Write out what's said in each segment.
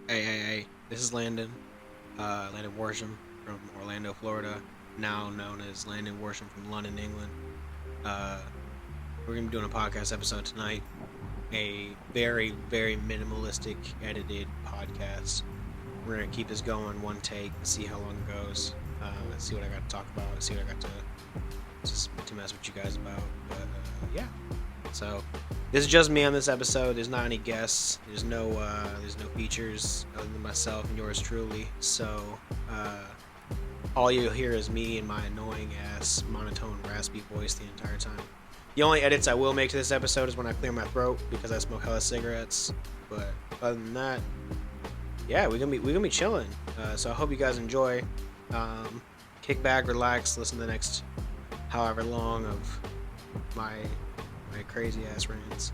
Hey, this is Landon, Landon Worsham from Orlando, Florida, now known as Landon Worsham from London, England. Uh, we're going to be doing a podcast episode tonight, a very, very minimalistic edited podcast. We're going to keep this going one take and see how long it goes, see what I got to talk about, see what I got to mess with you guys about. But yeah, so this is just me on this episode. There's not any guests. There's no features other than myself and yours truly. So uh, all you'll hear is me and my annoying ass monotone raspy voice the entire time. The only edits I will make to this episode is when I clear my throat because I smoke hella cigarettes. But other than that, yeah, we're gonna be chilling. So I hope you guys enjoy. Kick back, relax, listen to the next however long of my crazy ass rants.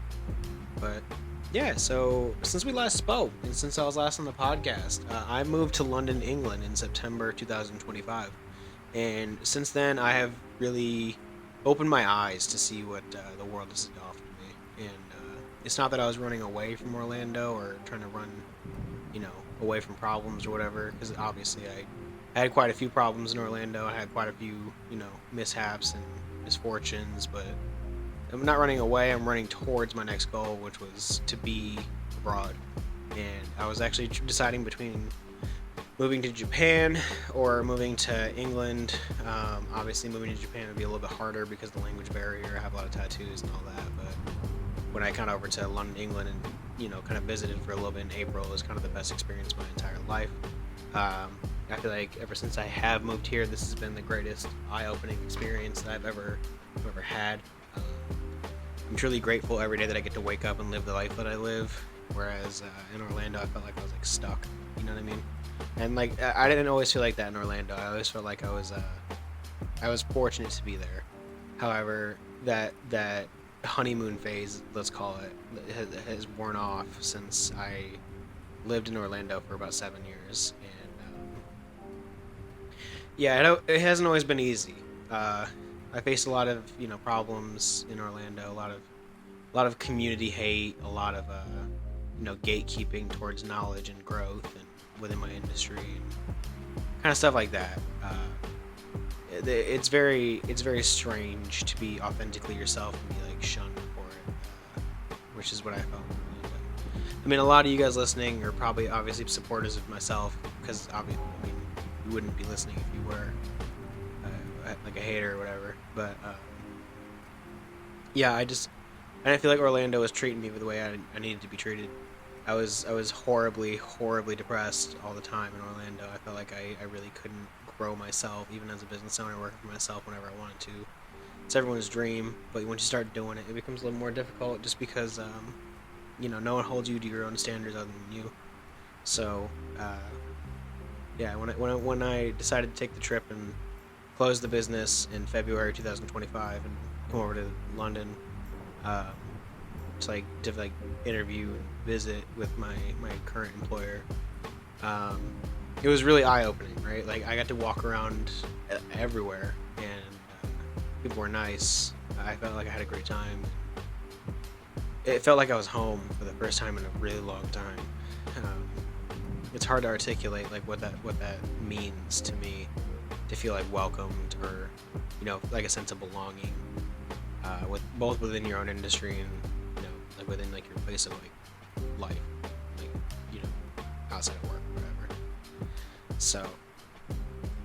But yeah, so since we last spoke and since I was last on the podcast, I moved to London, England in September 2025, and since then I have really opened my eyes to see what the world has to offer me. And it's not that I was running away from Orlando or trying to run, away from problems or whatever, because obviously I had quite a few problems in Orlando. I had quite a few, mishaps and misfortunes, but I'm not running away. I'm running towards my next goal, which was to be abroad. And I was actually deciding between moving to Japan or moving to England. Obviously, moving to Japan would be a little bit harder because of the language barrier. I have a lot of tattoos and all that. But when I got over to London, England, and kind of visited for a little bit in April, it was kind of the best experience of my entire life. I feel like ever since I have moved here, this has been the greatest eye-opening experience that I've ever had. Um, I'm truly grateful every day that I get to wake up and live the life that I live. Whereas in Orlando, I felt like I was like stuck. You know what I mean? And like I didn't always feel like that in Orlando. I always felt like I was fortunate to be there. However, that honeymoon phase, let's call it, has worn off since I lived in Orlando for about 7 years. And yeah, it hasn't always been easy. I faced a lot of problems in Orlando, a lot of community hate, a lot of gatekeeping towards knowledge and growth and within my industry and kind of stuff like that. It's very strange to be authentically yourself and be like shunned for it, which is what I felt. I mean, a lot of you guys listening are probably obviously supporters of myself because obviously, I mean, you wouldn't be listening if you were like a hater or whatever. But yeah, I didn't feel like Orlando was treating me the way I needed to be treated. I was horribly, horribly depressed all the time in Orlando. I felt like I really couldn't grow myself, even as a business owner, working for myself whenever I wanted to. It's everyone's dream, but once you start doing it, it becomes a little more difficult just because, no one holds you to your own standards other than you. So, yeah, when I decided to take the trip and close the business in February 2025 and come over to London, um, to interview and visit with my current employer. Um, it was really eye opening, right? Like I got to walk around everywhere, and people were nice. I felt like I had a great time. It felt like I was home for the first time in a really long time. Um, it's hard to articulate like what that means to me, to feel like welcomed or like a sense of belonging, with both within your own industry and like within like your place of like life, like outside of work, whatever. So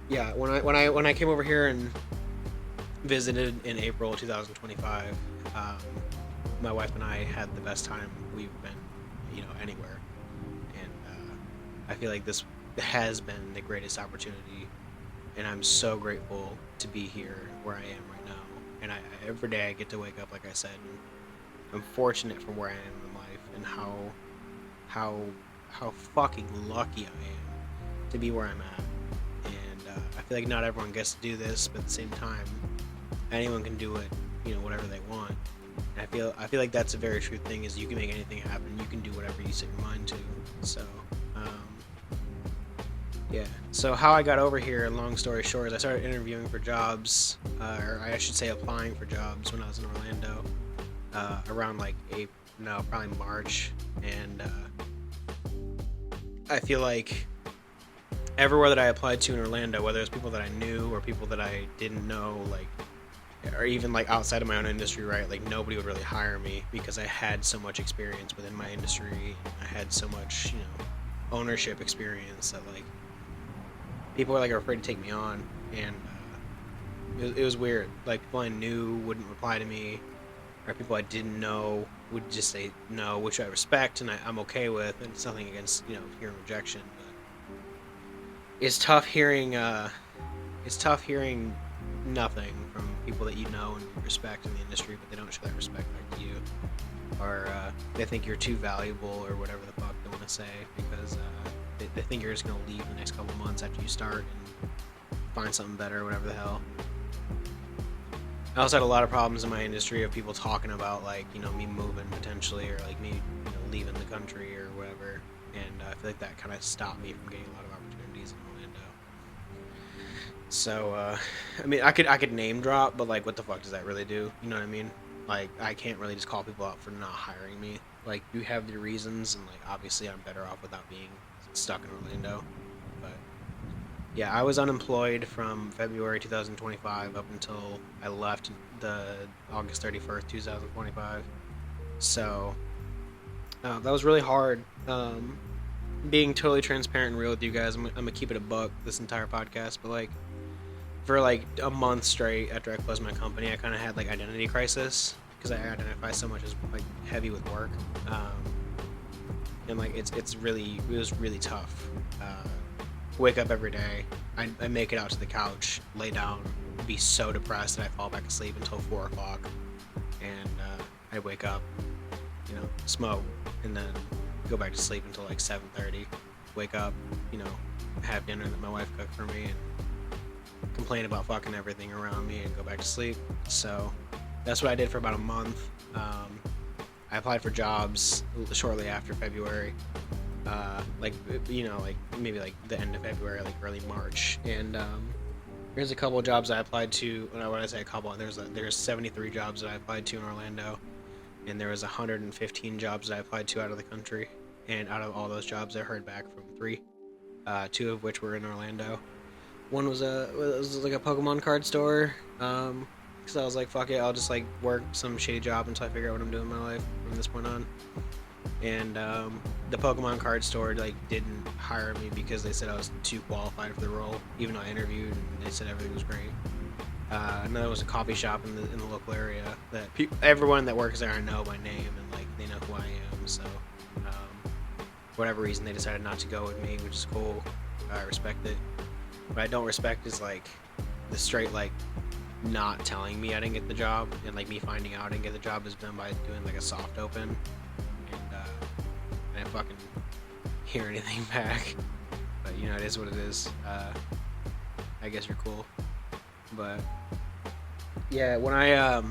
yeah, when I came over here and visited in April 2025, my wife and I had the best time we've been anywhere, and I feel like this has been the greatest opportunity, and I'm so grateful to be here where I am right now. And every day I get to wake up, like I said, and I'm fortunate for where I am in life and how fucking lucky I am to be where I'm at. And I feel like not everyone gets to do this, but at the same time, anyone can do it, whatever they want. And I feel like that's a very true thing. Is you can make anything happen. You can do whatever you set your mind to. So, yeah. So how I got over here, long story short, is I started interviewing for jobs, or I should say applying for jobs when I was in Orlando. Around like April, no, probably March, and I feel like everywhere that I applied to in Orlando, whether it's people that I knew or people that I didn't know, like, or even like outside of my own industry, right? Like nobody would really hire me because I had so much experience within my industry. I had so much, ownership experience that like people were like afraid to take me on, and it was weird. Like people I knew wouldn't reply to me, or people I didn't know would just say no, which I respect and I'm okay with, and it's nothing against hearing rejection, but it's tough hearing nothing from people that you know and respect in the industry, but they don't show that respect back to you, or they think you're too valuable or whatever the fuck they want to say because they think you're just gonna leave in the next couple months after you start and find something better or whatever the hell. I also had a lot of problems in my industry of people talking about like me moving potentially or like me leaving the country or whatever, and I feel like that kind of stopped me from getting a lot of opportunities in Orlando. So I mean I could name drop, but like what the fuck does that really do? You know what I mean? Like I can't really just call people out for not hiring me. Like you have your reasons, and like obviously I'm better off without being stuck in Orlando. But yeah, I was unemployed from February 2025 up until I left the August 31st, 2025. So that was really hard. Being totally transparent and real with you guys, I'm gonna keep it a buck this entire podcast. But like for like a month straight after I closed my company, I kind of had like identity crisis because I identify so much as like heavy with work, and like it was really tough. Wake up every day, I make it out to the couch, lay down, be so depressed that I fall back asleep until 4 o'clock, and I wake up, smoke, and then go back to sleep until like 7:30. Wake up, have dinner that my wife cooked for me, and complain about fucking everything around me, and go back to sleep. So that's what I did for about a month. I applied for jobs shortly after February. Like maybe like the end of February, like early March, and there's a couple of jobs I applied to. When I say a couple, there's 73 jobs that I applied to in Orlando, and there was 115 jobs that I applied to out of the country. And out of all those jobs, I heard back from 3, 2 of which were in Orlando. One was like a Pokemon card store. Because I was like, fuck it, I'll just like work some shitty job until I figure out what I'm doing in my life from this point on. And the Pokemon card store like didn't hire me because they said I was too qualified for the role, even though I interviewed and they said everything was great. Another was a coffee shop in the local area that everyone that works there I know by name, and like they know who I am. So for whatever reason they decided not to go with me, which is cool. I respect it. What I don't respect is like the straight like not telling me I didn't get the job, and like me finding out I didn't get the job is done by doing like a soft open, and I didn't fucking hear anything back. But it is what it is. I guess you're cool. But yeah, when I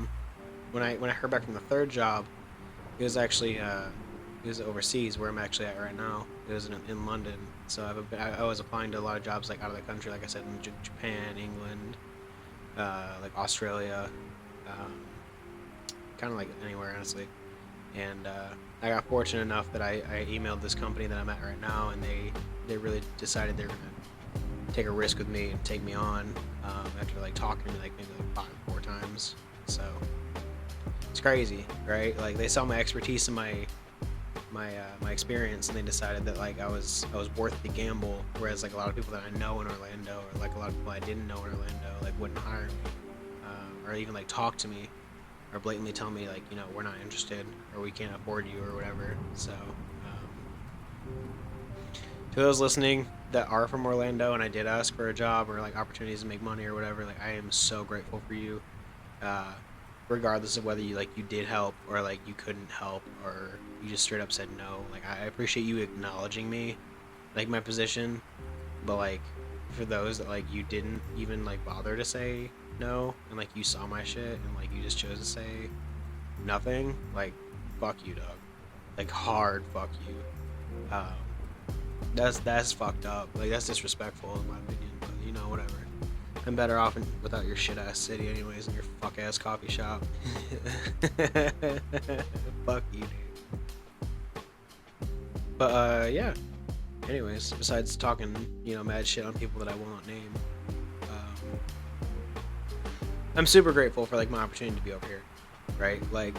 heard back from the 3rd job, it was actually it was overseas where I'm actually at right now. It was in London. So I was applying to a lot of jobs like out of the country, like I said, in Japan, England, like Australia, kind of like anywhere honestly. And I got fortunate enough that I emailed this company that I'm at right now, and they really decided they're gonna take a risk with me and take me on after like talking to me like maybe like 4 times. So it's crazy, right? Like they saw my expertise and my experience, and they decided that like I was worth the gamble. Whereas like a lot of people that I know in Orlando, or like a lot of people I didn't know in Orlando, like wouldn't hire me, or even like talk to me, or blatantly tell me like we're not interested, or we can't afford you, or whatever. So to those listening that are from Orlando and I did ask for a job or like opportunities to make money or whatever, like I am so grateful for you, regardless of whether you did help or like you couldn't help or you just straight up said no. Like I appreciate you acknowledging me, like my position, but like for those that like you didn't even like bother to say no, and like you saw my shit and like you just chose to say nothing, like fuck you, dog. Like hard fuck you. That's fucked up. Like that's disrespectful in my opinion, but whatever. I'm better off without your shit ass city anyways, and your fuck ass coffee shop. Fuck you, dude. But yeah, anyways, besides talking, mad shit on people that I will not name, um, I'm super grateful for like my opportunity to be over here, right? Like,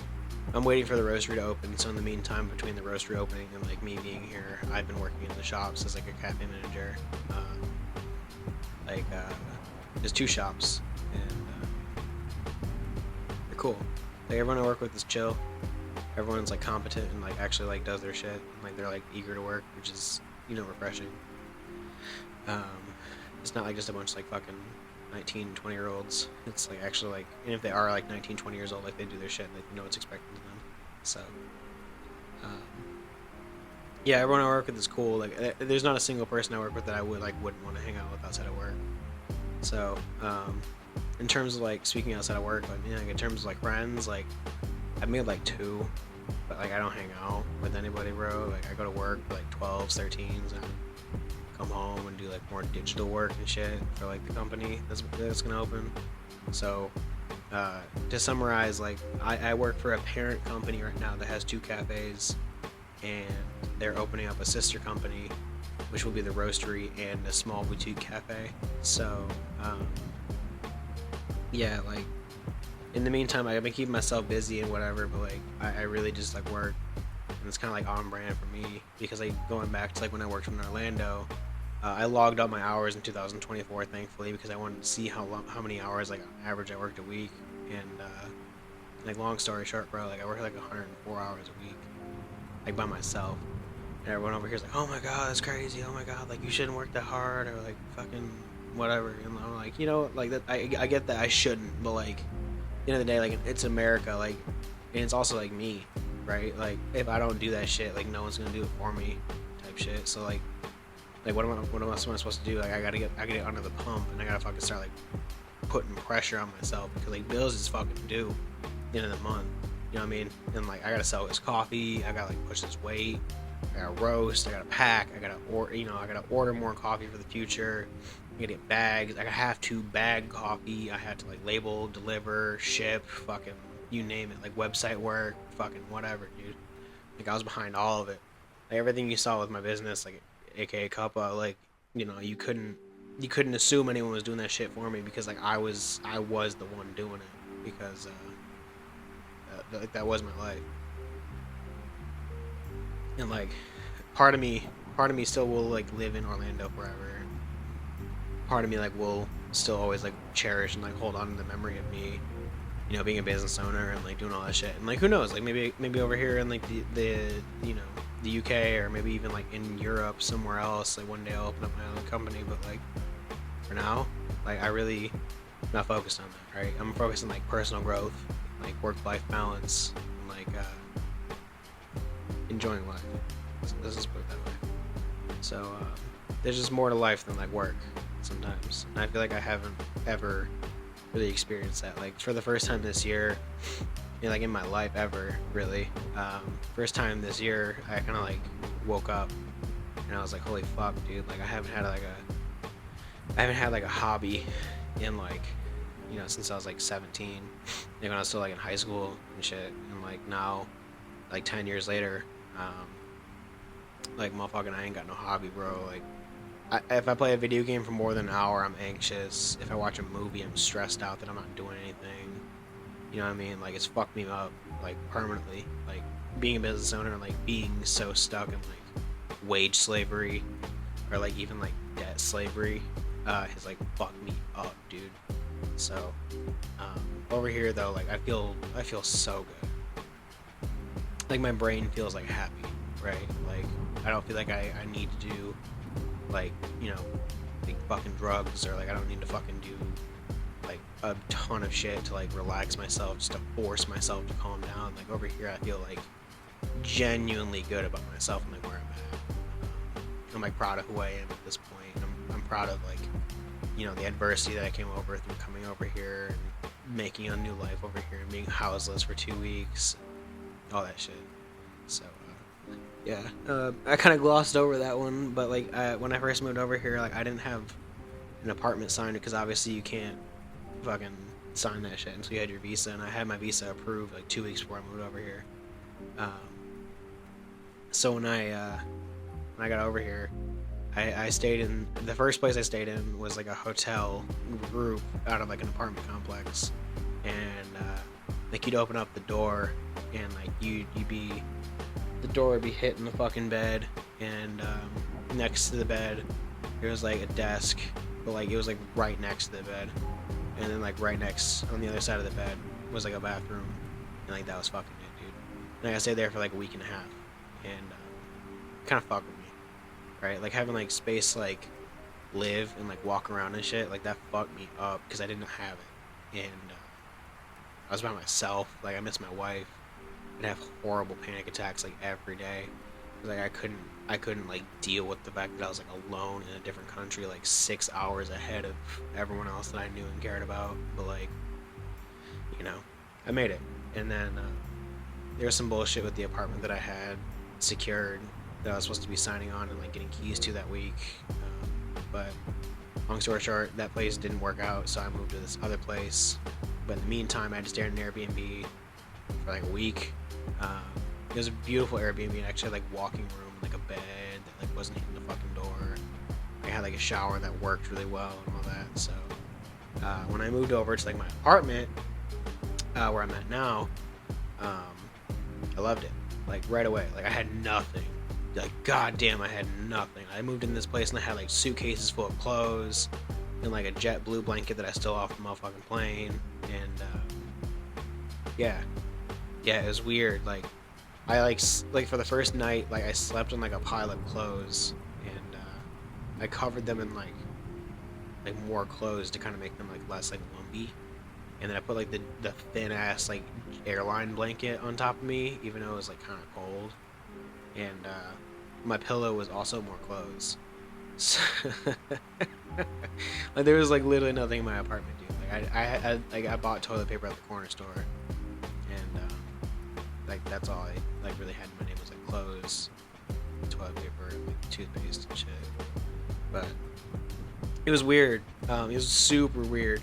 I'm waiting for the roastery to open, so in the meantime, between the roastery opening and like me being here, I've been working in the shops as like a cafe manager. Like, there's 2 shops, and they're cool. Like, everyone I work with is chill. Everyone's like competent and like actually like does their shit. And, like, they're like eager to work, which is refreshing. Um, it's not like just a bunch of like fucking 19, 20-year-olds. It's like actually like, and if they are like 19, 20 years old, like they do their shit, like what's expected of them. So, um, yeah, everyone I work with is cool. Like, there's not a single person I work with that I wouldn't want to hang out with outside of work. So, in terms of like speaking outside of work, like in terms of like friends, like I've made like 2, but like I don't hang out with anybody, bro. Like I go to work for like 12s, 13s, and come home and do like more digital work and shit for like the company that's gonna open. So, to summarize, like I work for a parent company right now that has 2 cafes, and they're opening up a sister company, which will be the roastery and a small boutique cafe. So, yeah, like in the meantime, I've been keeping myself busy and whatever, but like I really just like work, and it's kind of like on brand for me because like going back to like when I worked in Orlando, I logged up my hours in 2024, thankfully, because I wanted to see how many hours like on average I worked a week, and like long story short, bro, like I work like 104 hours a week, like by myself. And everyone over here is like, oh my god, that's crazy. Oh my god, like you shouldn't work that hard, or like fucking whatever. And I'm like, like that. I get that I shouldn't, but like, the end of the day, like it's America, like, and it's also like me, right? Like if I don't do that shit, like no one's gonna do it for me, type shit. So like what am I supposed to do? Like I gotta get under the pump, and I gotta fucking start like putting pressure on myself because like bills is fucking due at the end of the month. You know what I mean? And like I gotta sell this coffee, I gotta like push this weight, I gotta roast, I gotta pack, I gotta order more coffee for the future. I gotta get bags. I have to bag coffee. I had to like label, deliver, ship, fucking you name it, like website work, fucking whatever, dude. Like I was behind all of it. Like everything you saw with my business, like AKA Cuppa, like you couldn't assume anyone was doing that shit for me because like I was the one doing it because like that was my life. And like part of me still will like live in Orlando forever. Part of me like will still always like cherish and like hold on to the memory of me, being a business owner and like doing all that shit. And like who knows, like maybe over here in like the UK, or maybe even like in Europe somewhere else, like one day I'll open up my own company. But like for now, like I really am not focused on that, right? I'm focused on like personal growth, like work-life balance, and like enjoying life. Let's just put it that way. So there's just more to life than like work sometimes, and I feel like I haven't ever really experienced that. Like for the first time this year, like in my life ever, really. First time this year, I kind of like woke up and I was like, holy fuck, dude! Like I haven't had like a hobby in like since I was like 17, like when I was still like in high school and shit. And like now, like 10 years later, like motherfucking I ain't got no hobby, bro. Like if I play a video game for more than an hour, I'm anxious. If I watch a movie, I'm stressed out that I'm not doing anything. You know what I mean? Like it's fucked me up like permanently. Like being a business owner and like being so stuck in like wage slavery or like even like debt slavery has like fucked me up, dude. So over here though, like I feel so good. Like my brain feels like happy, right? Like I don't feel like I need to do like like fucking drugs, or like I don't need to fucking do like a ton of shit to like relax myself, just to force myself to calm down. Like over here I feel like genuinely good about myself and like where I'm at. I'm like proud of who I am at this point. I'm proud of like the adversity that I came over through coming over here and making a new life over here and being houseless for 2 weeks, all that shit. So yeah, I kind of glossed over that one, but like when I first moved over here, like I didn't have an apartment signed because obviously you can't fucking sign that shit until you had your visa, and I had my visa approved like 2 weeks before I moved over here. So when I when I got over here, I stayed in the first place I stayed in was like a hotel group out of like an apartment complex, and like you'd open up the door and like you'd be the door would be hitting the fucking bed, and next to the bed there was like a desk, but like it was like right next to the bed, and then like right next on the other side of the bed was like a bathroom, and like that was fucking it, dude. And I stayed there for like a week and a half, and kind of fucked with me, right? Like having like space to like live and like walk around and shit, like that fucked me up because I didn't have it, and I was by myself. Like I missed my wife. I'd have horrible panic attacks like every day. Like I couldn't like deal with the fact that I was like alone in a different country, like 6 hours ahead of everyone else that I knew and cared about. But like, you know, I made it. And then there was some bullshit with the apartment that I had secured that I was supposed to be signing on and like getting keys to that week. But long story short, that place didn't work out, so I moved to this other place. But in the meantime, I had to stay in an Airbnb for like a week. It was a beautiful Airbnb, and actually had like walking room, like a bed that like wasn't hitting the fucking door. I had like a shower that worked really well and all that. So when I moved over to like my apartment, where I'm at now, I loved it. Like right away, like I had nothing. Like goddamn, I had nothing. I moved in this place and I had like suitcases full of clothes and like a JetBlue blanket that I still off the motherfucking plane. And yeah, it was weird. Like I like for the first night, like I slept on like a pile of clothes, and I covered them in like more clothes to kind of make them like less like lumpy. And then I put like the thin ass like airline blanket on top of me, even though it was like kind of cold. And my pillow was also more clothes. So like there was like literally nothing in my apartment, dude. Like I bought toilet paper at the corner store, and like that's all I like really had in my name was like clothes, toilet paper, and, like toothpaste and shit. But it was weird. It was super weird,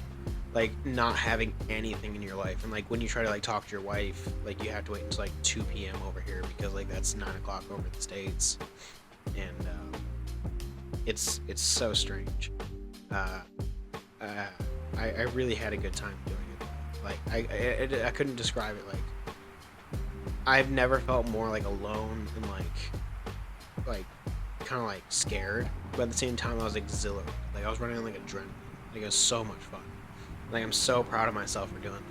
like not having anything in your life. And like when you try to like talk to your wife, like you have to wait until like 2 p.m. over here because like that's 9 o'clock over in the States. And it's so strange. I really had a good time doing it. Like I couldn't describe it. Like I've never felt more like alone and like kind of like scared, but at the same time I was exhilarated. Like I was running on like adrenaline. Like it was so much fun. Like I'm so proud of myself for doing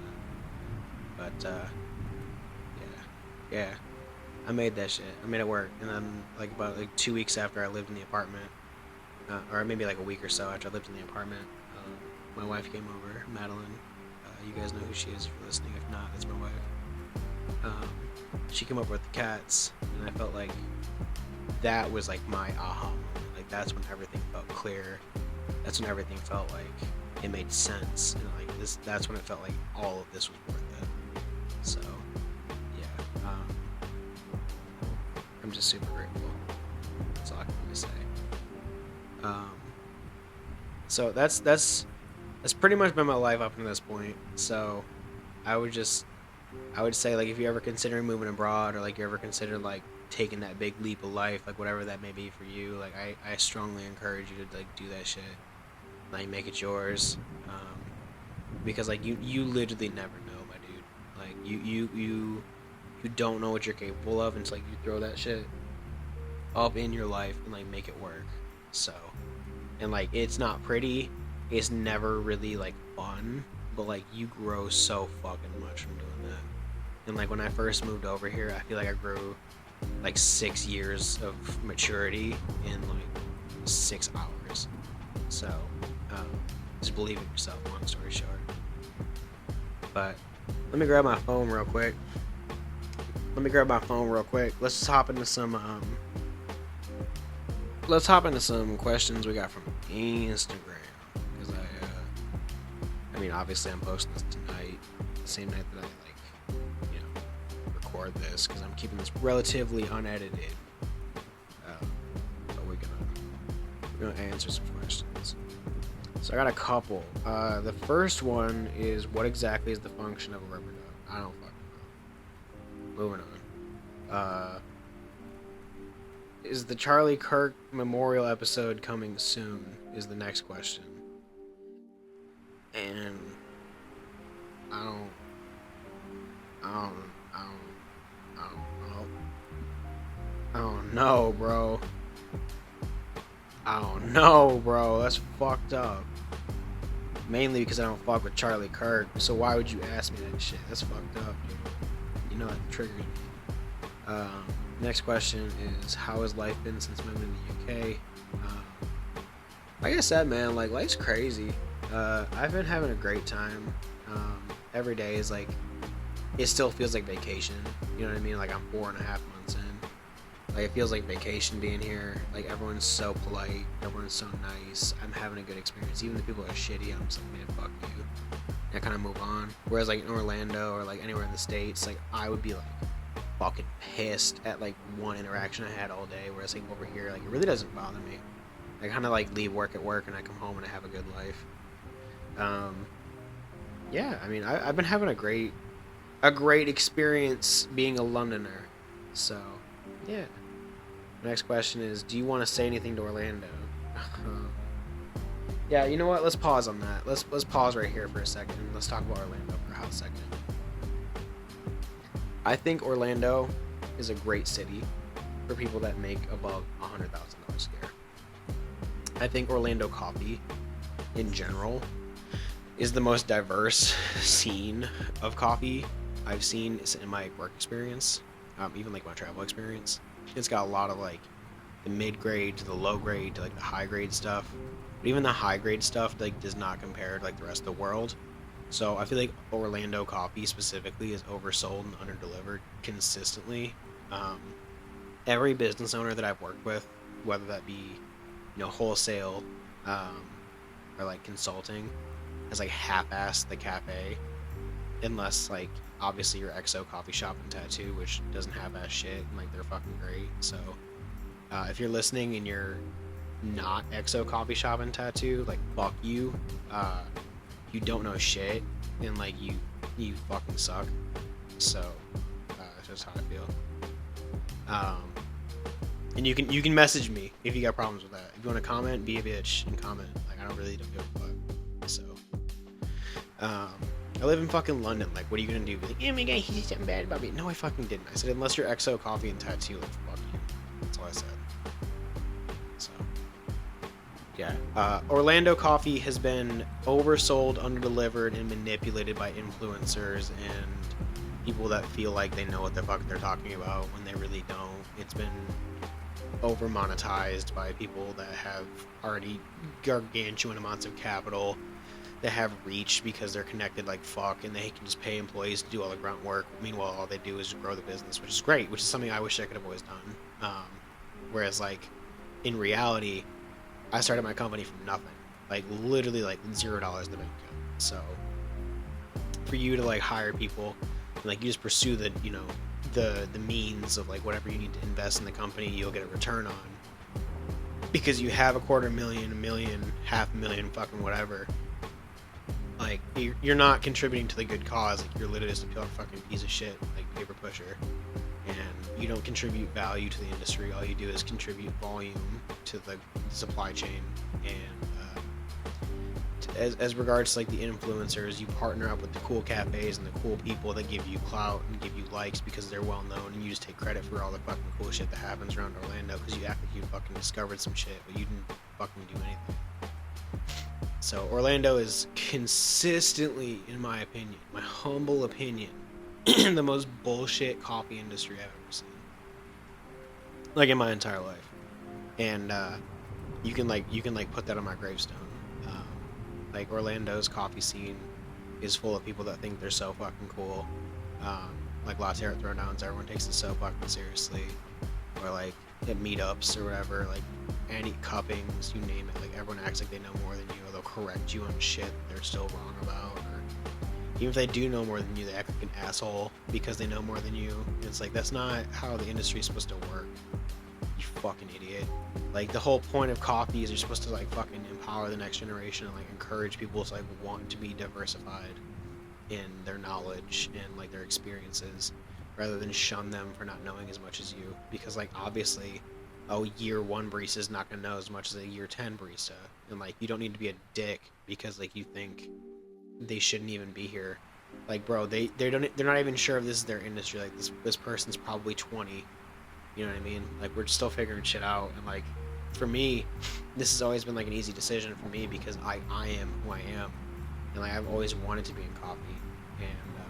that. But yeah, I made that shit. I made it work. And then like about like 2 weeks after I lived in the apartment, or maybe like a week or so after I lived in the apartment, my wife came over, Madeline. You guys know who she is if you're listening. If not, that's my wife. She came over with the cats, and I felt like that was like my aha moment. Like that's when everything felt clear. That's when everything felt like it made sense, and like that's when it felt like all of this was worth it. So yeah, I'm just super grateful. That's all I can really say. So that's pretty much been my life up to this point. So I would say like if you're ever considering moving abroad, or like you ever consider like taking that big leap of life, like whatever that may be for you, like I strongly encourage you to like do that shit, like make it yours, because like you literally never know, my dude. Like you don't know what you're capable of until like you throw that shit up in your life and like make it work. So, and like it's not pretty, it's never really like fun, but like you grow so fucking much from doing that. And like when I first moved over here, I feel like I grew like 6 years of maturity in like 6 hours. So just believe in yourself, long story short. But let me grab my phone real quick. Let's just hop into some questions we got from Instagram, because I mean obviously I'm posting this tonight, the same night that I record this, because I'm keeping this relatively unedited. But we're gonna answer some questions. So I got a couple. The first one is, what exactly is the function of a rubber duck? I don't fucking know. Moving on. is the Charlie Kirk memorial episode coming soon? Is the next question. And I don't know. I don't know, bro. I don't know, bro. That's fucked up. Mainly because I don't fuck with Charlie Kirk. So why would you ask me that shit? That's fucked up, dude. You know it triggers me. Next question is, how has life been since moving to the UK? Like I said, man, like life's crazy. I've been having a great time. Every day is like, it still feels like vacation. You know what I mean? Like I'm 4.5 months in. Like it feels like vacation being here. Like everyone's so polite. Everyone's so nice. I'm having a good experience. Even the people are shitty. I'm just like, man, fuck you. And I kind of move on. Whereas like in Orlando or like anywhere in the States, like I would be like fucking pissed at like one interaction I had all day. Whereas like over here, like it really doesn't bother me. I kind of like leave work at work and I come home and I have a good life. Yeah, I mean, I've been having a great experience being a Londoner. So, yeah. Next question is, do you want to say anything to Orlando? Yeah, you know what? Let's pause on that. Let's pause right here for a second. Let's talk about Orlando for a hot second. I think Orlando is a great city for people that make above $100,000 a year. I think Orlando coffee, in general, is the most diverse scene of coffee I've seen in my work experience, even like my travel experience. It's got a lot of like the mid-grade to the low-grade to like the high-grade stuff. But even the high-grade stuff like does not compare to like the rest of the world. So I feel like Orlando coffee specifically is oversold and underdelivered consistently. Every business owner that I've worked with, whether that be wholesale or like consulting, has like half-assed the cafe, unless like obviously your XO coffee shop and tattoo, which doesn't half-ass shit, and like they're fucking great. So if you're listening and you're not XO coffee shop and tattoo, like fuck you. You don't know shit, and like you fucking suck. So that's just how I feel. And you can message me if you got problems with that. If you want to comment, be a bitch and comment. Like I don't really give a fuck. So I live in fucking London. Like what are you gonna do? Be like, oh my god, he did something bad about me. No, I fucking didn't. I said unless you're XO coffee and tattoo, like fuck you. That's all I said. So yeah, Orlando coffee has been oversold, underdelivered, and manipulated by influencers and people that feel like they know what the fuck they're talking about when they really don't. It's been over monetized by people that have already gargantuan amounts of capital, that have reach because they're connected like fuck, and they can just pay employees to do all the grunt work. Meanwhile, all they do is grow the business, which is great, which is something I wish I could have always done. Whereas like in reality, I started my company from nothing, like literally like $0 in the bank account. So for you to like hire people, and, like you just pursue the the means of like whatever you need to invest in the company, you'll get a return on, because you have $250,000, $1 million, $500,000, fucking whatever. Like you're not contributing to the good cause. Like you're literally just a pure fucking piece of shit, like paper pusher, and you don't contribute value to the industry. All you do is contribute volume to the supply chain. And as regards to like the influencers, you partner up with the cool cafes and the cool people that give you clout and give you likes because they're well known, and you just take credit for all the fucking cool shit that happens around Orlando because you act like you fucking discovered some shit, but you didn't fucking do anything. So Orlando is consistently, in my opinion, my humble opinion, the most bullshit coffee industry I've ever seen, like in my entire life. And you can put that on my gravestone. Like Orlando's coffee scene is full of people that think they're so fucking cool. Like latte art throwdowns, everyone takes it so fucking seriously. Or like at meetups or whatever, like any cuppings, you name it, like everyone acts like they know more than you, or they'll correct you on shit they're still wrong about. Or even if they do know more than you, they act like an asshole because they know more than you. It's like, that's not how the industry is supposed to work. You fucking idiot. Like the whole point of coffee is you're supposed to like fucking empower the next generation and like encourage people to like want to be diversified in their knowledge and like their experiences, rather than shun them for not knowing as much as you. Because like obviously oh, year one barista is not gonna know as much as a year 10 barista, and like you don't need to be a dick because like you think they shouldn't even be here. Like, bro, they're not even sure if this is their industry. Like this person's probably 20. You know what I mean? Like we're still figuring shit out, and like for me, this has always been like an easy decision for me because I am who I am, and like I've always wanted to be in coffee, and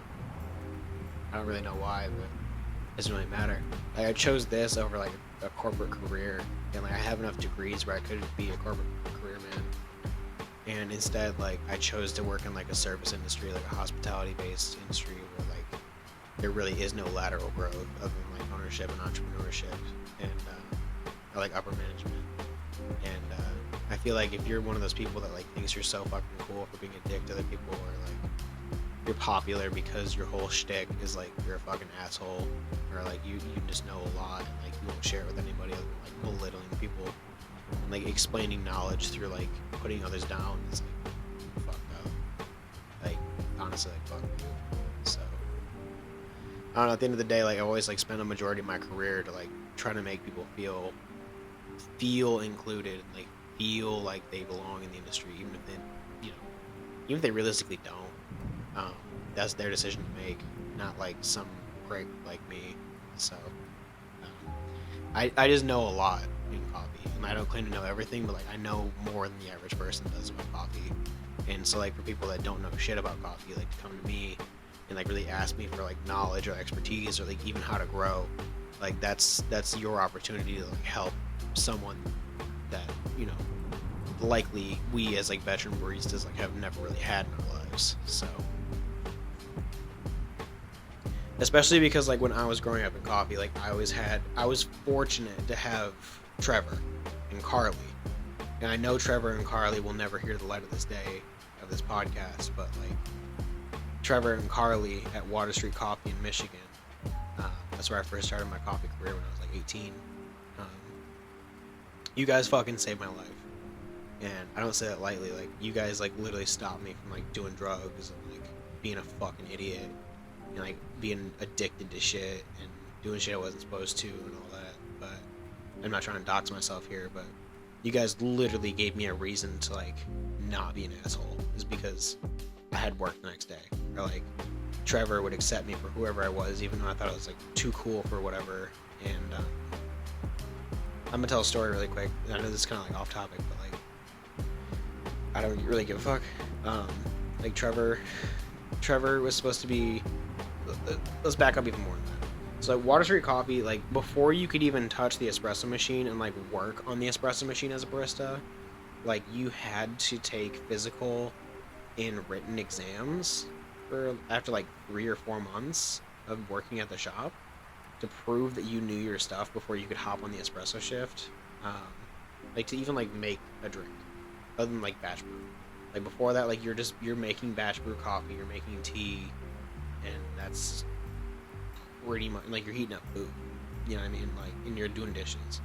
I don't really know why, but it doesn't really matter. Like I chose this over like a corporate career, and like I have enough degrees where I could be a corporate career man, and instead like I chose to work in like a service industry, like a hospitality based industry where like there really is no lateral growth other than like ownership and entrepreneurship and or like upper management. And I feel like if you're one of those people that like thinks you're so fucking cool for being a dick to other people, or like you're popular because your whole shtick is like you're a fucking asshole, or like you just know a lot and like you won't share it with anybody other than like belittling people and like explaining knowledge through like putting others down, is like fucked up. Like honestly, like fuck you. So I don't know. At the end of the day, like I always like spend a majority of my career to like try to make people feel included and like feel like they belong in the industry, even if they, you know, even if they realistically don't. That's their decision to make, not like some prick like me. So I just know a lot in coffee, and I don't claim to know everything, but like I know more than the average person does about coffee. And so like for people that don't know shit about coffee, like to come to me and like really ask me for like knowledge or expertise or like even how to grow, like that's your opportunity to like help someone that, you know, likely we as like veteran baristas like have never really had in our lives. So especially because like when I was growing up in coffee, like I was fortunate to have Trevor and Carly, and I know Trevor and Carly will never hear the light of this day of this podcast, but like Trevor and Carly at Water Street Coffee in Michigan, that's where I first started my coffee career when I was like 18. You guys fucking saved my life, and I don't say that lightly. Like you guys like literally stopped me from like doing drugs and like being a fucking idiot and like being addicted to shit and doing shit I wasn't supposed to and all that. But I'm not trying to dox myself here, but you guys literally gave me a reason to like not be an asshole, is because I had work the next day, or like Trevor would accept me for whoever I was, even though I thought I was like too cool for whatever. And I'm gonna tell a story really quick. I know this is kind of like off topic, but like I don't really give a fuck. Like Trevor was supposed to be. Let's back up even more than that. So like Water Street Coffee, like before you could even touch the espresso machine and like work on the espresso machine as a barista, like you had to take physical and written exams for after like 3 or 4 months of working at the shop to prove that you knew your stuff before you could hop on the espresso shift, like to even like make a drink other than like batch brew. Like before that, like you're making batch brew coffee, you're making tea, and that's pretty much like you're heating up food, you know what I mean, like, and you're doing dishes.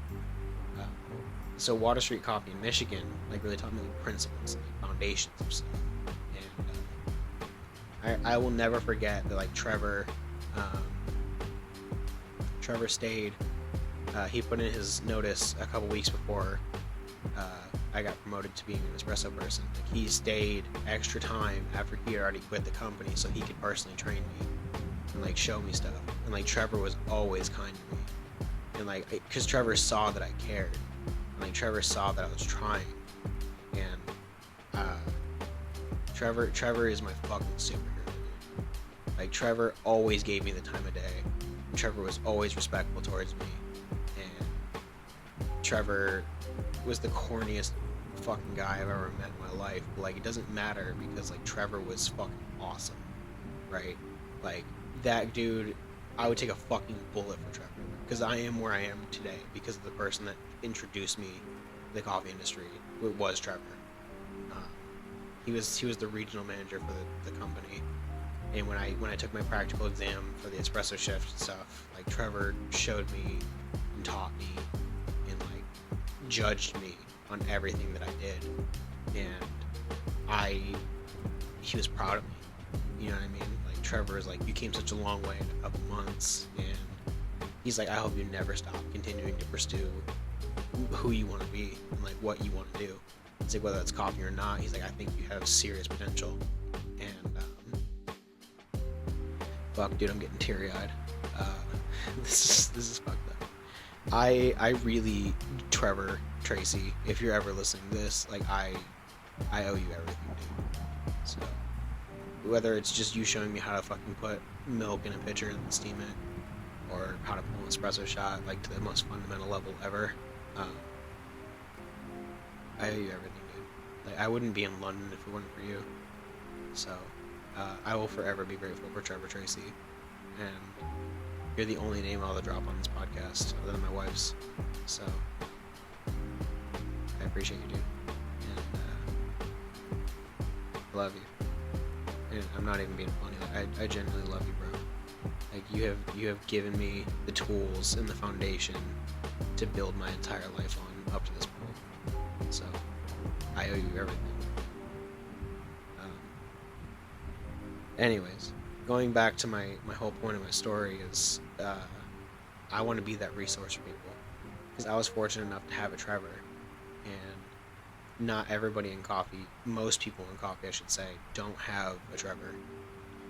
So Water Street Coffee in Michigan like really taught me like principles and like foundations of stuff. And I will never forget that like Trevor stayed. He put in his notice a couple weeks before I got promoted to being an espresso person. Like he stayed extra time after he had already quit the company so he could personally train me and like show me stuff. And like Trevor was always kind to me, and like because Trevor saw that I cared, and like Trevor saw that I was trying. And Trevor is my fucking superhero. Like Trevor always gave me the time of day. Trevor was always respectful towards me, and Trevor was the corniest fucking guy I've ever met in my life. But like it doesn't matter because like Trevor was fucking awesome, right? Like that dude, I would take a fucking bullet for Trevor because I am where I am today because of the person that introduced me to the coffee industry. It was Trevor. He was the regional manager for the company. And when I took my practical exam for the espresso shift and stuff, like Trevor showed me and taught me and like judged me on everything that I did, and he was proud of me. You know what I mean? Like Trevor is like, you came such a long way in a couple months, and he's like, I hope you never stop continuing to pursue who you want to be and like what you want to do. It's like whether it's coffee or not. He's like, I think you have serious potential. And fuck, dude, I'm getting teary-eyed. This is fucked up. I really, Trevor, Tracy, if you're ever listening to this, like I owe you everything, dude. So whether it's just you showing me how to fucking put milk in a pitcher and steam it, or how to pull an espresso shot, like to the most fundamental level ever, I owe you everything, dude. Like I wouldn't be in London if it wasn't for you. So I will forever be grateful for Trevor Tracy, and you're the only name I'll drop on this podcast other than my wife's. So I appreciate you, dude, and I love you. And I'm not even being funny. Like, I genuinely love you, bro. Like you have given me the tools and the foundation to build my entire life on up to this point. So I owe you everything. Anyways, going back to my whole point of my story is I want to be that resource for people, because I was fortunate enough to have a Trevor, and not everybody in coffee, most people in coffee I should say, don't have a Trevor.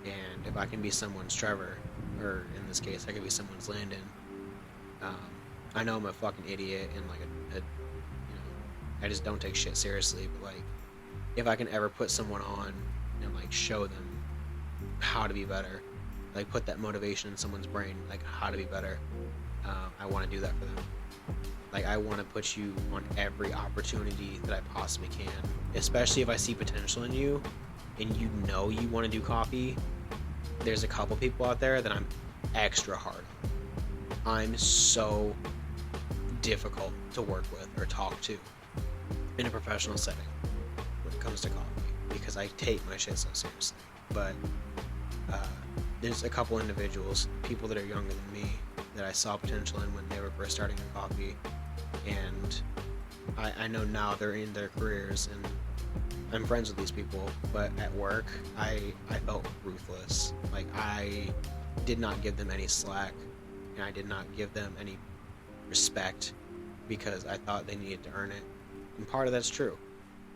And if I can be someone's Trevor, or in this case I could be someone's Landon, I know I'm a fucking idiot and like a I just don't take shit seriously, but like if I can ever put someone on and like show them how to be better, like put that motivation in someone's brain, like how to be better, I want to do that for them. Like I want to put you on every opportunity that I possibly can, especially if I see potential in you and you know you want to do coffee. There's a couple people out there that I'm extra hard on. I'm so difficult to work with or talk to in a professional setting when it comes to coffee, because I take my shit so seriously. But there's a couple individuals, people that are younger than me, that I saw potential in when they were first starting in coffee, and I know now they're in their careers and I'm friends with these people, but at work I felt ruthless. Like I did not give them any slack, and I did not give them any respect because I thought they needed to earn it. And part of that's true.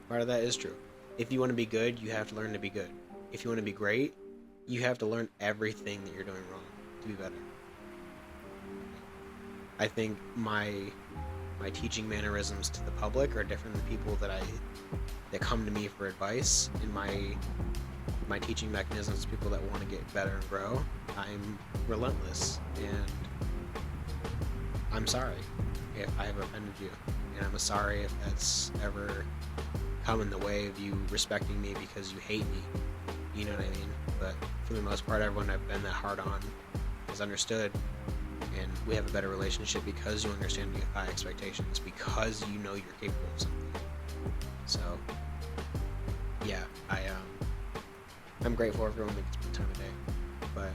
Part of that is true. If you want to be good, you have to learn to be good. If you want to be great, you have to learn everything that you're doing wrong to be better. I think my teaching mannerisms to the public are different than people that come to me for advice. And my teaching mechanisms to people that want to get better and grow, I'm relentless, and I'm sorry if I have offended you, and I'm sorry if that's ever come in the way of you respecting me because you hate me. You know what I mean? But for the most part, everyone I've been that hard on has understood, and we have a better relationship because you understand me with high expectations, because you know you're capable of something. So, yeah, I'm grateful for everyone that gets my time of day. But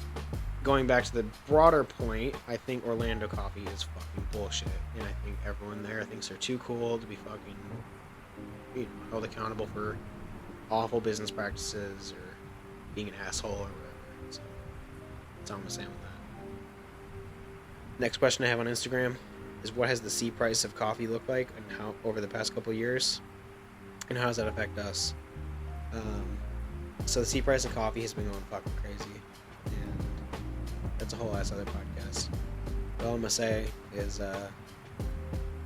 going back to the broader point, I think Orlando coffee is fucking bullshit, and I think everyone there thinks they're too cool to be fucking held accountable for awful business practices or being an asshole or whatever. So that's all I'm saying with that. Next question I have on Instagram is, what has the C price of coffee looked like and how over the past couple of years, and how does that affect us? So the C price of coffee has been going fucking crazy, and that's a whole ass other podcast. But all I'm gonna say is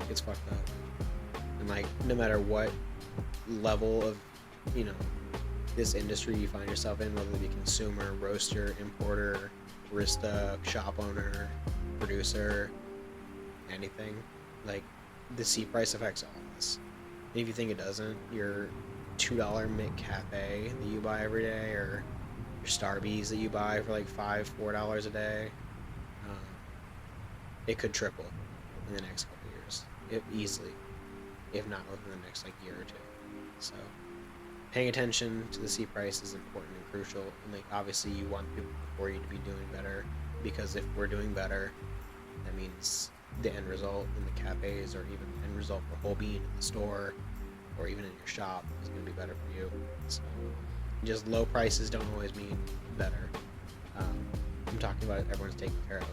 it's fucked up, and like no matter what level of this industry you find yourself in, whether it be consumer, roaster, importer, barista, shop owner, producer, anything, like the C price affects all of us. And if you think it doesn't, your $2 Mick Cafe that you buy every day, or your Starbies that you buy for like $4 a day, it could triple in the next couple of years, easily, if not within the next like year or two. So paying attention to the C price is important and crucial, and like obviously you want people before you to be doing better, because if we're doing better, that means the end result in the cafes, or even the end result for whole bean in the store, or even in your shop, is going to be better for you. So just low prices don't always mean better. I'm talking about everyone's taken care of.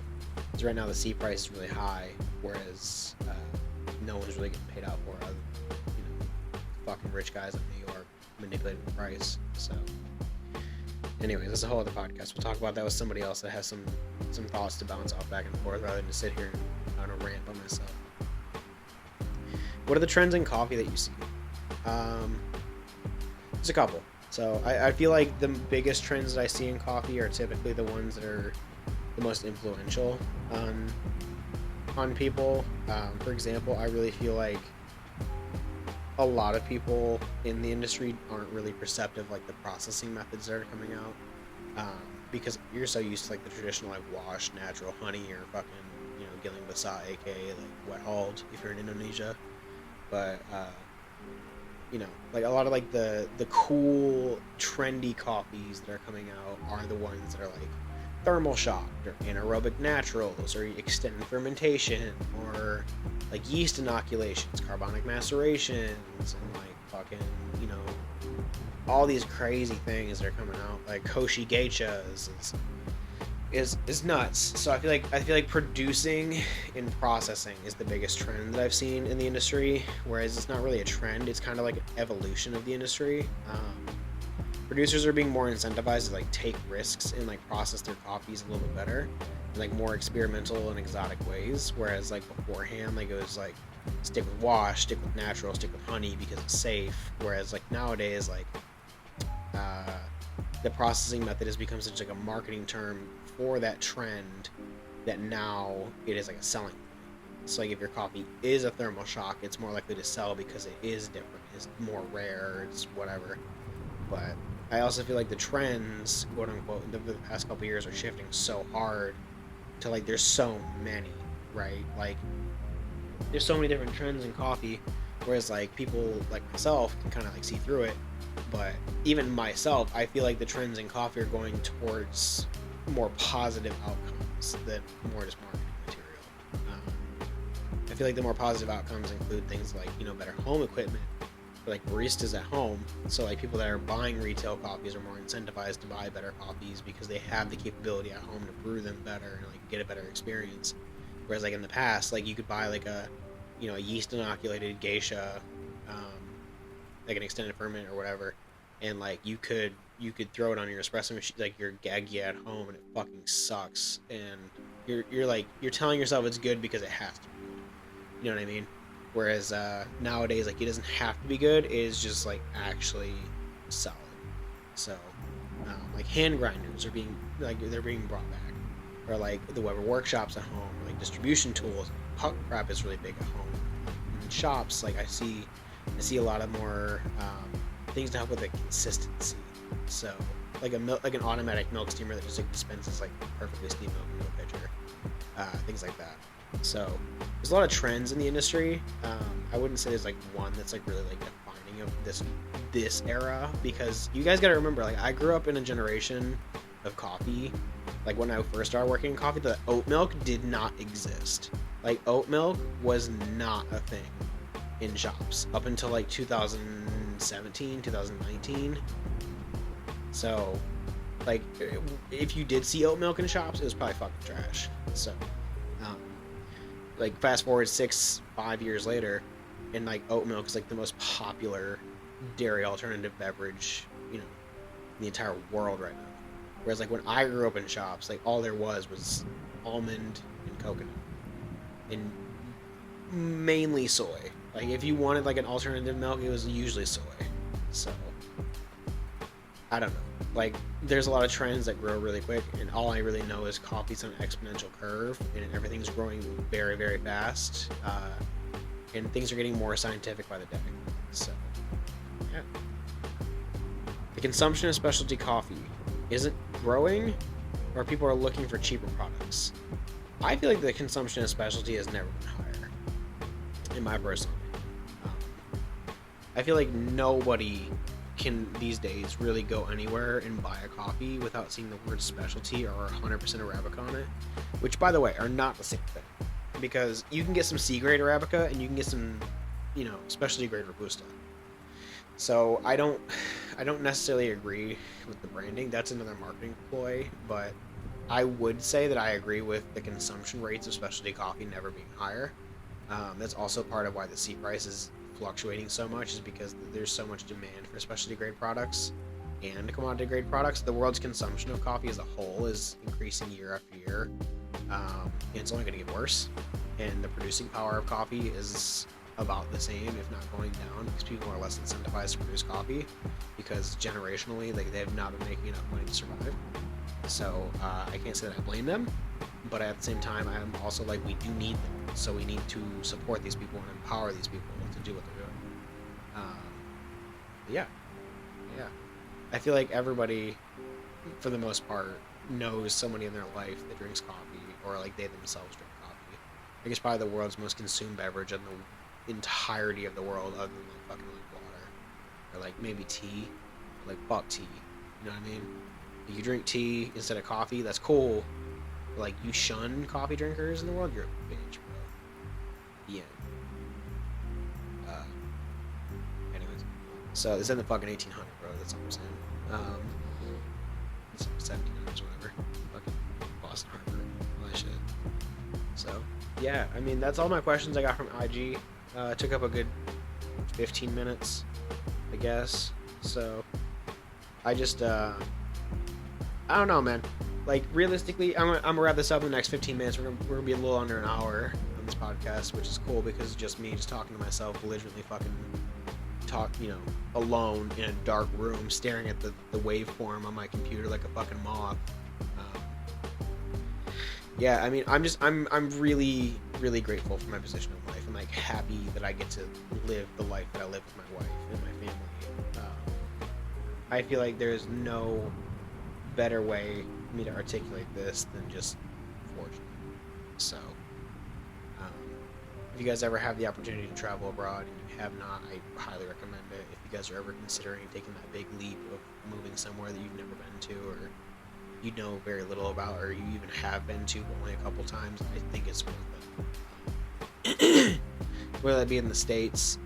Because right now the C price is really high, whereas no one's really getting paid out for other than, fucking rich guys in New York manipulating the price. So, anyways, that's a whole other podcast. We'll talk about that with somebody else that has some thoughts to bounce off back and forth rather than to sit here and on a rant by myself. What are the trends in coffee that you see? There's a couple. So I feel like the biggest trends that I see in coffee are typically the ones that are the most influential on people. For example, I really feel like a lot of people in the industry aren't really perceptive like the processing methods that are coming out, because you're so used to like the traditional like wash, natural honey, or fucking Giling Basah, aka like wet hauled if you're in Indonesia. But like a lot of like the cool trendy coffees that are coming out are the ones that are like thermal shocked or anaerobic naturals or extended fermentation or like yeast inoculations, carbonic macerations, and like fucking all these crazy things that are coming out, like koshi geishas is nuts. So I feel like producing and processing is the biggest trend that I've seen in the industry, whereas it's not really a trend, it's kind of like an evolution of the industry. Producers are being more incentivized to like take risks and like process their coffees a little bit better in like more experimental and exotic ways, whereas like beforehand like it was like stick with wash, stick with natural, stick with honey because it's safe, whereas like nowadays like the processing method has become such like a marketing term for that trend that now it is like a selling point. So like if your coffee is a thermal shock, it's more likely to sell because it is different, it's more rare, it's whatever. But I also feel like the trends, quote unquote, in the past couple years are shifting so hard to like there's so many, right? Like there's so many different trends in coffee, whereas like people like myself can kind of like see through it. But even myself, I feel like the trends in coffee are going towards more positive outcomes than more just marketing material. I feel like the more positive outcomes include things like better home equipment for like baristas at home. So like people that are buying retail coffees are more incentivized to buy better coffees because they have the capability at home to brew them better and like get a better experience. Whereas like in the past, like you could buy like a yeast inoculated geisha, like an extended ferment or whatever, and like you could throw it on your espresso machine, like your Gaggia at home, and it fucking sucks. And you're telling yourself it's good because it has to be good. You know what I mean? Whereas nowadays, like it doesn't have to be good; it is just like actually solid. So like hand grinders are being brought back, or like the Weber workshops at home, or, like distribution tools. Puck prep is really big at home. In shops, like I see a lot of more things to help with the consistency. So like an automatic milk steamer that just like dispenses like perfectly steamed milk into a pitcher, things like that. So there's a lot of trends in the industry. I wouldn't say there's like one that's like really like defining of this era, because you guys got to remember, like I grew up in a generation of coffee. Like when I first started working in coffee, the oat milk did not exist. Like oat milk was not a thing in shops up until like 2017, 2019. So like if you did see oat milk in shops, it was probably fucking trash. So like fast forward 5 years later, and like oat milk is like the most popular dairy alternative beverage in the entire world right now. Whereas like when I grew up in shops, like all there was almond and coconut and mainly soy. Like if you wanted like an alternative milk, it was usually soy. So I don't know. Like there's a lot of trends that grow really quick, and all I really know is coffee's on an exponential curve, and everything's growing very, very fast, and things are getting more scientific by the day. So yeah, the consumption of specialty coffee isn't growing, or people are looking for cheaper products. I feel like the consumption of specialty has never been higher, in my personal opinion. I feel like nobody can these days really go anywhere and buy a coffee without seeing the word specialty or 100% Arabica on it, which by the way are not the same thing, because you can get some C grade Arabica and you can get some specialty grade Robusta. So I don't necessarily agree with the branding. That's another marketing ploy, but I would say that I agree with the consumption rates of specialty coffee never being higher. That's also part of why the C price is fluctuating so much, is because there's so much demand for specialty grade products and commodity grade products. The world's consumption of coffee as a whole is increasing year after year, and it's only going to get worse. And the producing power of coffee is about the same, if not going down, because people are less incentivized to produce coffee because generationally, like, they have not been making enough money to survive. So I can't say that I blame them, but at the same time, I'm also like, we do need them, so we need to support these people and empower these people to do what they're doing. Yeah, yeah. I feel like everybody, for the most part, knows somebody in their life that drinks coffee, or like they themselves drink coffee. I think it's probably the world's most consumed beverage in the entirety of the world, other than like fucking like water, or like maybe tea, like fuck tea. You know what I mean? If you drink tea instead of coffee, that's cool. But like, you shun coffee drinkers in the world, you're a bitch, bro. Yeah. Anyways, so it's in the fucking 1800, bro. That's all I'm saying. It's 1700s, whatever. Fucking Boston Harbor, all that shit. So yeah, I mean, that's all my questions I got from IG. Took up a good 15 minutes, I guess. So I just I don't know, man. Like, realistically, I'm gonna wrap this up in the next 15 minutes. We're gonna be a little under an hour on this podcast, which is cool because it's just me just talking to myself, belligerently fucking alone in a dark room, staring at the waveform on my computer like a fucking moth. Yeah, I mean, I'm really, really grateful for my position in life. I'm like happy that I get to live the life that I live with my wife and my family. I feel like there's no better way for me to articulate this than just fortunate. So, if you guys ever have the opportunity to travel abroad and you have not, I highly recommend it. If you guys are ever considering taking that big leap of moving somewhere that you've never been to, or you know very little about, or you even have been to but only a couple times, I think it's worth it. Whether that be in the States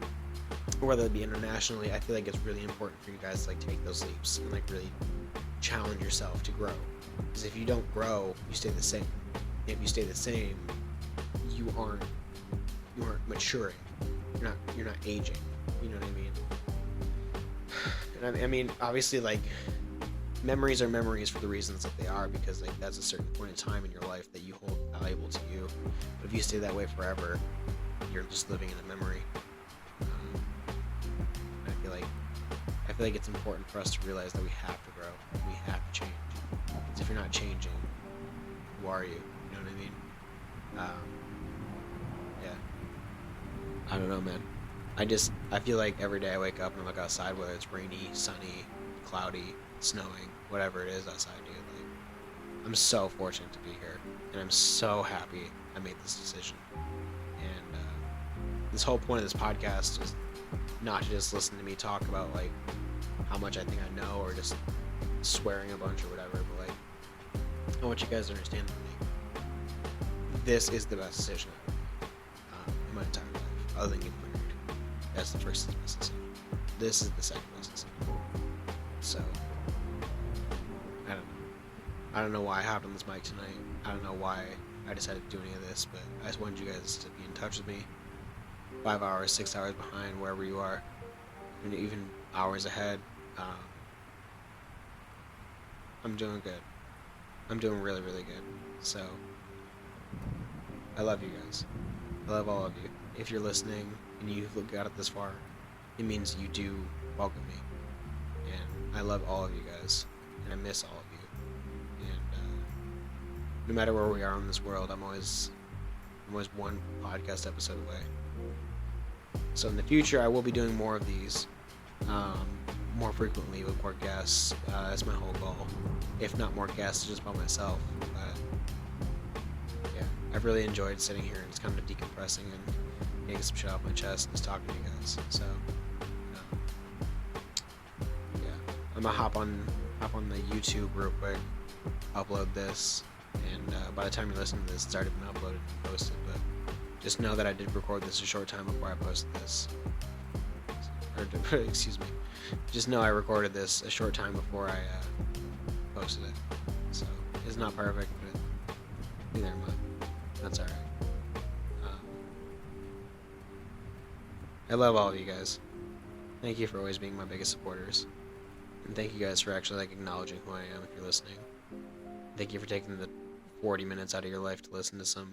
or whether it be internationally, I feel like it's really important for you guys to like take those leaps and like really challenge yourself to grow. Because if you don't grow, you stay the same. If you stay the same, you aren't maturing. You're not aging. You know what I mean? And I mean, obviously, like, memories are memories for the reasons that they are, because like that's a certain point in time in your life that you hold valuable to you. But if you stay that way forever, you're just living in a memory. I feel like it's important for us to realize that we have to grow. We have to change. Because if you're not changing, who are you? You know what I mean? Yeah. I don't know, man. I feel like every day I wake up and I look outside, whether it's rainy, sunny, cloudy, snowing, whatever it is outside, dude. Like, I'm so fortunate to be here, and I'm so happy I made this decision. And this whole point of this podcast is not to just listen to me talk about like how much I think I know, or just swearing a bunch or whatever, but like, I want you guys to understand that like, this is the best decision I've made in my entire life, other than getting married. That's the first best decision. This is the second best decision. So I don't know why I hopped on this mic tonight. I don't know why I decided to do any of this, but I just wanted you guys to be in touch with me. 5 hours, 6 hours behind, wherever you are, and even hours ahead. I'm doing good. I'm doing really, really good. So, I love you guys. I love all of you. If you're listening and you've got it this far, it means you do welcome me. And I love all of you guys. And I miss all of you. And no matter where we are in this world, I'm always one podcast episode away. So in the future, I will be doing more of these, more frequently with more guests. That's my whole goal. If not more guests, just by myself. But yeah, I've really enjoyed sitting here and just kind of decompressing and getting some shit off my chest and just talking to you guys. So yeah, I'm gonna hop on the YouTube real quick, upload this, and by the time you listen to this, it's already been uploaded and posted. But just know that I did record this a short time before I posted this. Or, excuse me. Just know I recorded this a short time before I posted it. So, it's not perfect, but neither am I. That's alright. I love all of you guys. Thank you for always being my biggest supporters. And thank you guys for actually acknowledging who I am if you're listening. Thank you for taking the 40 minutes out of your life to listen to some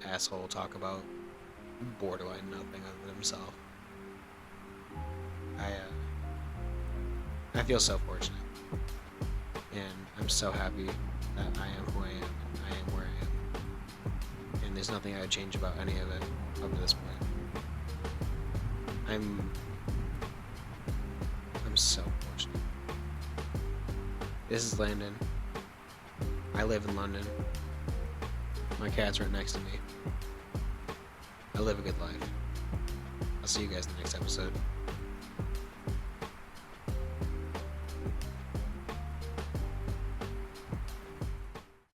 asshole talk about borderline nothing other than himself. I feel so fortunate. And I'm so happy that I am who I am and I am where I am. And there's nothing I would change about any of it up to this point. I'm so fortunate. This is Landon. I live in London. My cat's right next to me. I live a good life. I'll see you guys in the next episode.